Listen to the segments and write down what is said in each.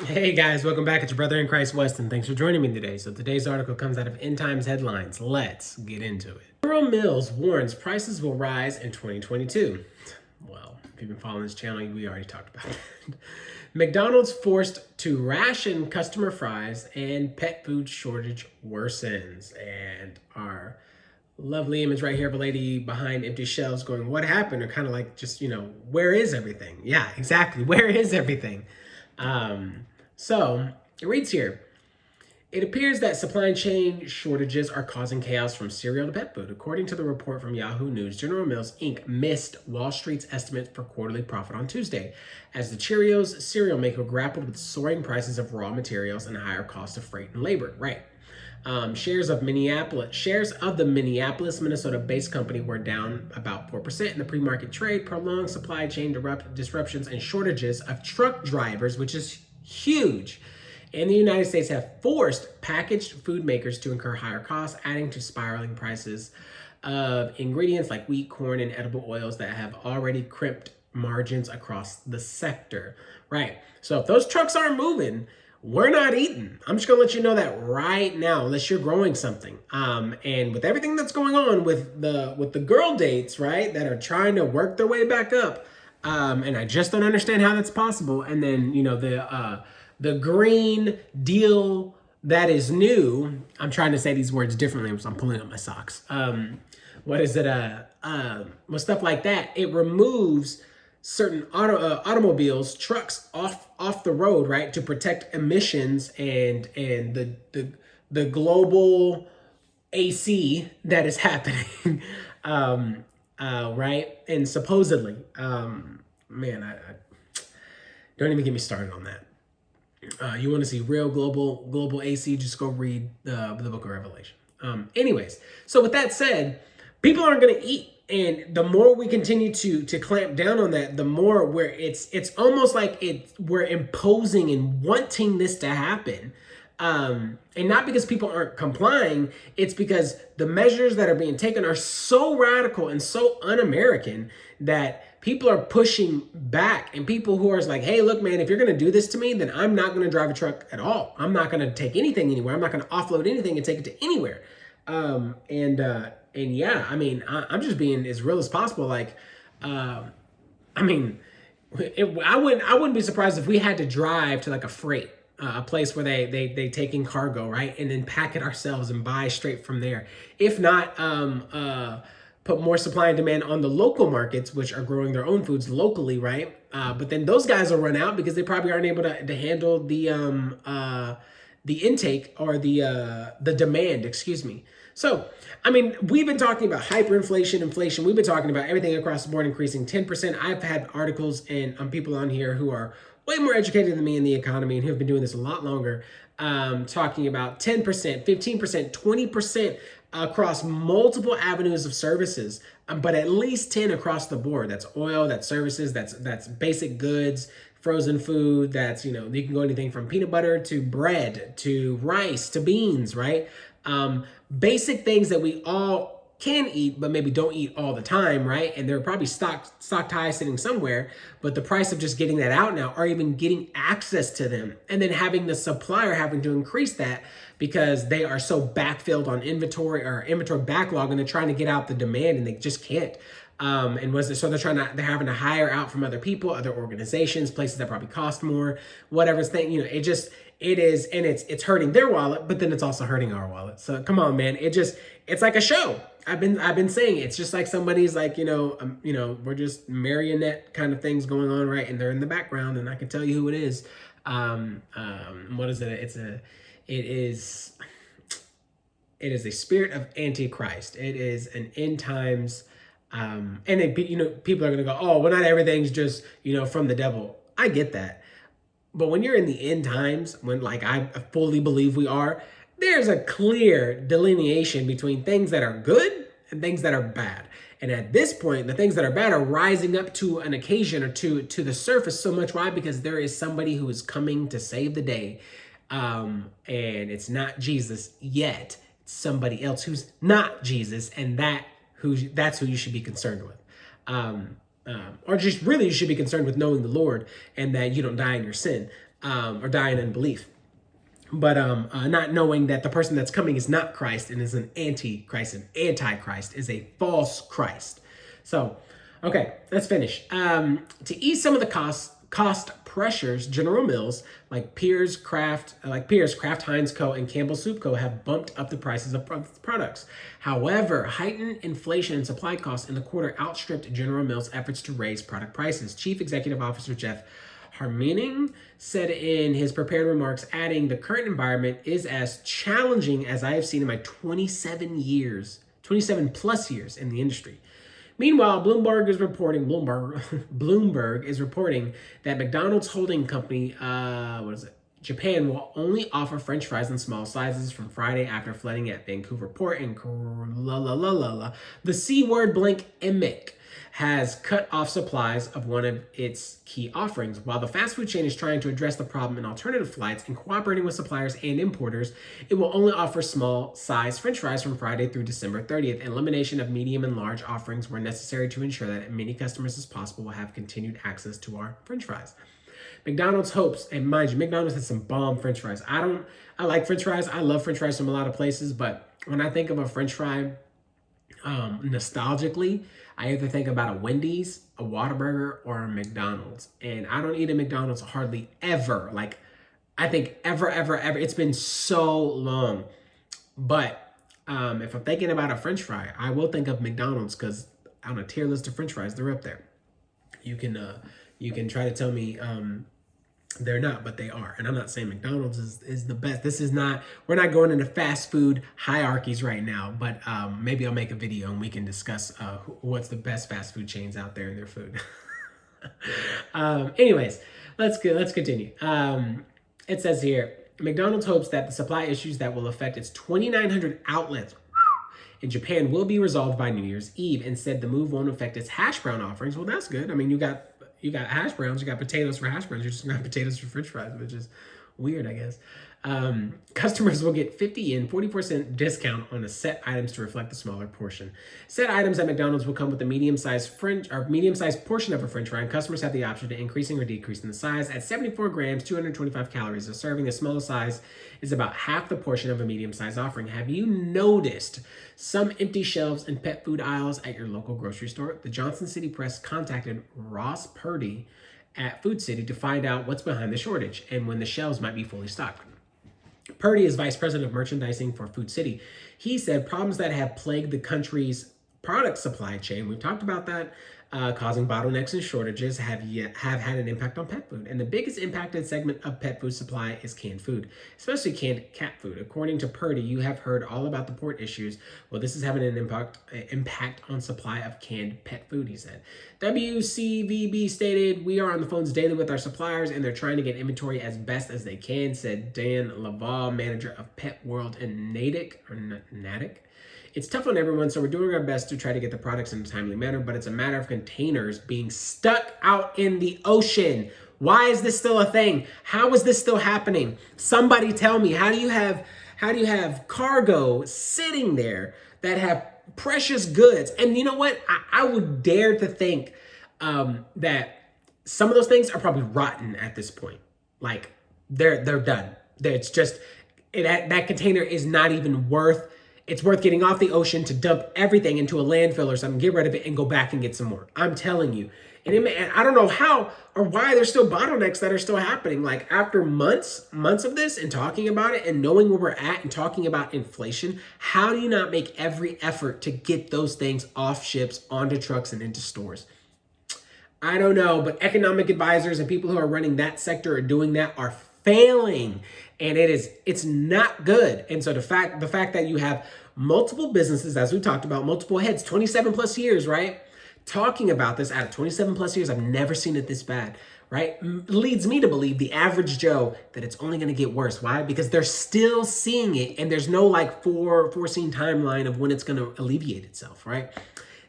Hey guys, welcome back. It's your brother in Christ, Weston. Thanks for joining me today. So today's article comes out of End Times Headlines. Let's get into it. General Mills warns prices will rise in 2022. Well, if you've been following this channel, we already talked about that. McDonald's forced to ration customer fries and pet food shortage worsens. And our lovely image right here of a lady behind empty shelves going, what happened? Or kind of like just, where is everything? Yeah, exactly. Where is everything? So it reads here. It appears that supply chain shortages are causing chaos from cereal to pet food. According to the report from Yahoo News, General Mills Inc. missed Wall Street's estimates for quarterly profit on Tuesday, as the Cheerios cereal maker grappled with soaring prices of raw materials and higher cost of freight and labor. Right. Shares of the Minneapolis, Minnesota-based company were down about 4% in the pre-market trade. Prolonged supply chain disruptions and shortages of truck drivers, which is huge, in the United States have forced packaged food makers to incur higher costs, adding to spiraling prices of ingredients like wheat, corn, and edible oils that have already crimped margins across the sector. Right. So if those trucks aren't moving, we're not eating. I'm just gonna let you know that right now, unless you're growing something. And with everything that's going on with the girl dates, right, that are trying to work their way back up, and I just don't understand how that's possible. And then the Green Deal that is new. I'm trying to say these words differently, so I'm pulling up my socks. What is it? With stuff like that, it removes certain automobiles, trucks off the road, right, to protect emissions and the global AC that is happening, right? And supposedly, man, I don't even get me started on that. You want to see real global AC? Just go read the book of Revelation. Anyways, so with that said, people aren't going to eat, and the more we continue to clamp down on that, the more where it's almost like we're imposing and wanting this to happen. And not because people aren't complying, it's because the measures that are being taken are so radical and so un-American that people are pushing back, and people who are like, hey, look, man, if you're going to do this to me, then I'm not going to drive a truck at all. I'm not going to take anything anywhere. I'm not going to offload anything and take it to anywhere. And yeah, I mean, I'm just being as real as possible. Like, I mean, I wouldn't be surprised if we had to drive to like a freight, a place where they take in cargo, right, and then pack it ourselves and buy straight from there. If not, put more supply and demand on the local markets, which are growing their own foods locally, right? But then those guys will run out because they probably aren't able to handle the intake or the demand, excuse me. So, I mean, we've been talking about hyperinflation, inflation. We've been talking about everything across the board increasing 10%. I've had articles and people on here who are way more educated than me in the economy and who have been doing this a lot longer, talking about 10%, 15%, 20% across multiple avenues of services, but at least 10 across the board. That's oil, that's services, that's basic goods, frozen food, that's, you can go anything from peanut butter to bread to rice to beans, right? Basic things that we all can eat, but maybe don't eat all the time, right? And they're probably stocked high sitting somewhere, but the price of just getting that out now, or even getting access to them, and then having the supplier having to increase that because they are so backfilled on inventory or inventory backlog, and they're trying to get out the demand and they just can't. So they're having to hire out from other people, other organizations, places that probably cost more, whatever's thing, it is, and it's hurting their wallet, but then it's also hurting our wallet. So come on, man. It's like a show. I've been saying it's just like somebody's like, we're just marionette kind of things going on, right? And they're in the background, and I can tell you who it is. What is it? It is a spirit of Antichrist. It is an end times, and then, people are gonna go, oh, well, not everything's just, from the devil. I get that. But when you're in the end times, when like I fully believe we are, there's a clear delineation between things that are good and things that are bad. And at this point, the things that are bad are rising up to an occasion or to the surface so much. Why? Because there is somebody who is coming to save the day. And it's not Jesus yet. It's somebody else who's not Jesus, and that's who you should be concerned with. Or just really you should be concerned with knowing the Lord and that you don't die in your sin. or die in unbelief. But not knowing that the person that's coming is not Christ and is an antichrist. An antichrist is a false Christ. So, okay, let's finish. To ease some of the cost pressures, General Mills, like Kraft Heinz Co., and Campbell Soup Co. have bumped up the prices of products. However, heightened inflation and supply costs in the quarter outstripped General Mills' efforts to raise product prices. Chief Executive Officer Jeff Harmening said in his prepared remarks, adding, "The current environment is as challenging as I have seen in my 27 plus years in the industry." Meanwhile, Bloomberg is reporting that McDonald's holding company, Japan, will only offer French fries in small sizes from Friday after flooding at Vancouver Port and the C word blank Emic has cut off supplies of one of its key offerings. While the fast food chain is trying to address the problem in alternative flights and cooperating with suppliers and importers, it will only offer small size French fries from Friday through December 30th. Elimination of medium and large offerings were necessary to ensure that as many customers as possible will have continued access to our French fries. McDonald's hopes, and mind you, McDonald's has some bomb French fries. I like French fries. I love French fries from a lot of places, but when I think of a French fry, nostalgically, I either think about a Wendy's, a Whataburger, or a McDonald's. And I don't eat a McDonald's hardly ever. Like, I think ever. It's been so long. But if I'm thinking about a French fry, I will think of McDonald's because on a tier list of French fries, they're up there. You can try to tell me they're not, but they are. And I'm not saying McDonald's is the best. We're not going into fast food hierarchies right now, but maybe I'll make a video and we can discuss what's the best fast food chains out there in their food. Anyways, let's continue. It says here, McDonald's hopes that the supply issues that will affect its 2,900 outlets in Japan will be resolved by New Year's Eve, and said the move won't affect its hash brown offerings. Well, that's good. I mean, you got hash browns, you got potatoes for hash browns, you just got potatoes for French fries, which is weird, I guess. Customers will get 50 and 40% discount on the set items to reflect the smaller portion. Set items at McDonald's will come with a medium-sized portion of a French fry, and customers have the option to increasing or decreasing the size. At 74 grams, 225 calories a serving, a smaller size is about half the portion of a medium-sized offering. Have you noticed some empty shelves and pet food aisles at your local grocery store? The Johnson City Press contacted Ross Purdy at Food City to find out what's behind the shortage and when the shelves might be fully stocked. Purdy is vice president of merchandising for Food City. He said problems that have plagued the country's product supply chain, we've talked about that, causing bottlenecks and shortages, have had an impact on pet food. And the biggest impacted segment of pet food supply is canned food, especially canned cat food. According to Purdy, you have heard all about the port issues. Well, this is having an impact on supply of canned pet food, he said. WCVB stated, "We are on the phones daily with our suppliers and they're trying to get inventory as best as they can," said Dan Laval, manager of Pet World in Natick. "It's tough on everyone, so we're doing our best to try to get the products in a timely manner, but it's a matter of containers being stuck out in the ocean." Why is this still a thing? How is this still happening? Somebody tell me, how do you have cargo sitting there that have precious goods? And you know what? I would dare to think that some of those things are probably rotten at this point. Like they're done. It's just that container is not even worth. It's worth getting off the ocean to dump everything into a landfill or something, get rid of it, and go back and get some more. I'm telling you. And I don't know how or why there's still bottlenecks that are still happening. Like after months of this and talking about it and knowing where we're at and talking about inflation, how do you not make every effort to get those things off ships, onto trucks, and into stores? I don't know, but economic advisors and people who are running that sector or doing that are failing, and it's not good. And so the fact that you have multiple businesses, as we talked about, multiple heads, 27 plus years, right? Talking about this out of 27 plus years, I've never seen it this bad, right? Leads me to believe the average Joe that it's only going to get worse. Why? Because they're still seeing it and there's no like foreseen timeline of when it's going to alleviate itself, right?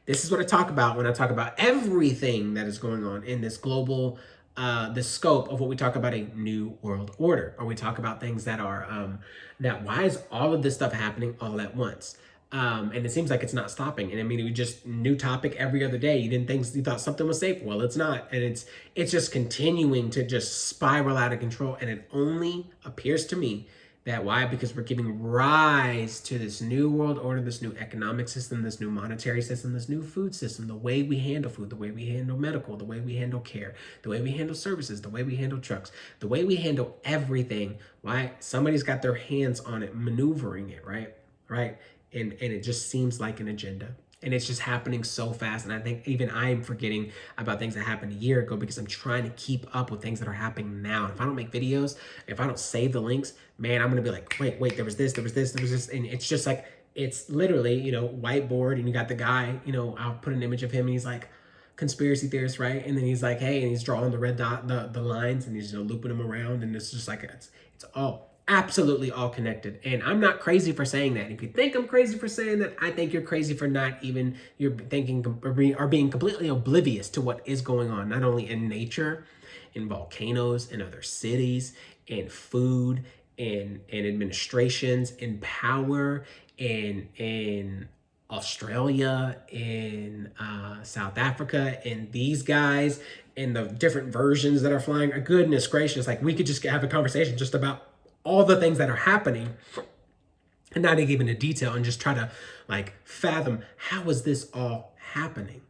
This is what I talk about when I talk about everything that is going on in this global, the scope of what we talk about a new world order, or we talk about things that are, that why is all of this stuff happening all at once? And it seems like it's not stopping. And I mean, it was just new topic every other day. You thought something was safe. Well, it's not. And it's just continuing to just spiral out of control. And it only appears to me that why? Because we're giving rise to this new world order, this new economic system, this new monetary system, this new food system, the way we handle food, the way we handle medical, the way we handle care, the way we handle services, the way we handle trucks, the way we handle everything. Why? Somebody's got their hands on it, maneuvering it, right? Right? And it just seems like an agenda. And it's just happening so fast. And I think even I'm forgetting about things that happened a year ago because I'm trying to keep up with things that are happening now. And if I don't make videos, if I don't save the links, man, I'm going to be like, wait, there was this. And it's just like, it's literally, whiteboard, and you got the guy, I'll put an image of him and he's like, conspiracy theorist, right? And then he's like, hey, and he's drawing the red dot, the lines, and he's looping them around. And it's just like, it's all absolutely all connected. And I'm not crazy for saying that. If you think I'm crazy for saying that, I think you're crazy for not even, you're thinking or being completely oblivious to what is going on, not only in nature, in volcanoes, in other cities, in food, in administrations, in power, in Australia, in South Africa, in these guys, in the different versions that are flying. Goodness gracious, like we could just have a conversation just about all the things that are happening and not even in detail and just try to fathom how is this all happening.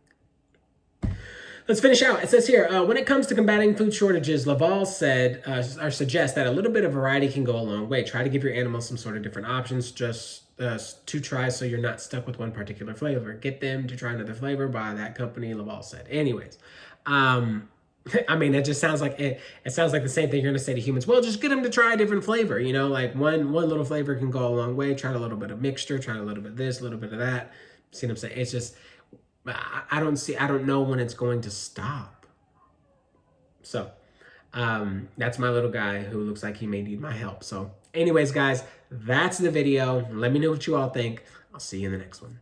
Let's finish out. It says here, when it comes to combating food shortages, Laval said or suggests that a little bit of variety can go a long way. Try to give your animals some sort of different options just to try so you're not stuck with one particular flavor. Get them to try another flavor by that company, Laval said. Anyways, I mean, it just sounds like it sounds like the same thing you're going to say to humans. Well, just get them to try a different flavor. Like one little flavor can go a long way. Try a little bit of mixture, try a little bit of this, a little bit of that. See what I'm saying? It's just, I don't know when it's going to stop. So that's my little guy who looks like he may need my help. So anyways, guys, that's the video. Let me know what you all think. I'll see you in the next one.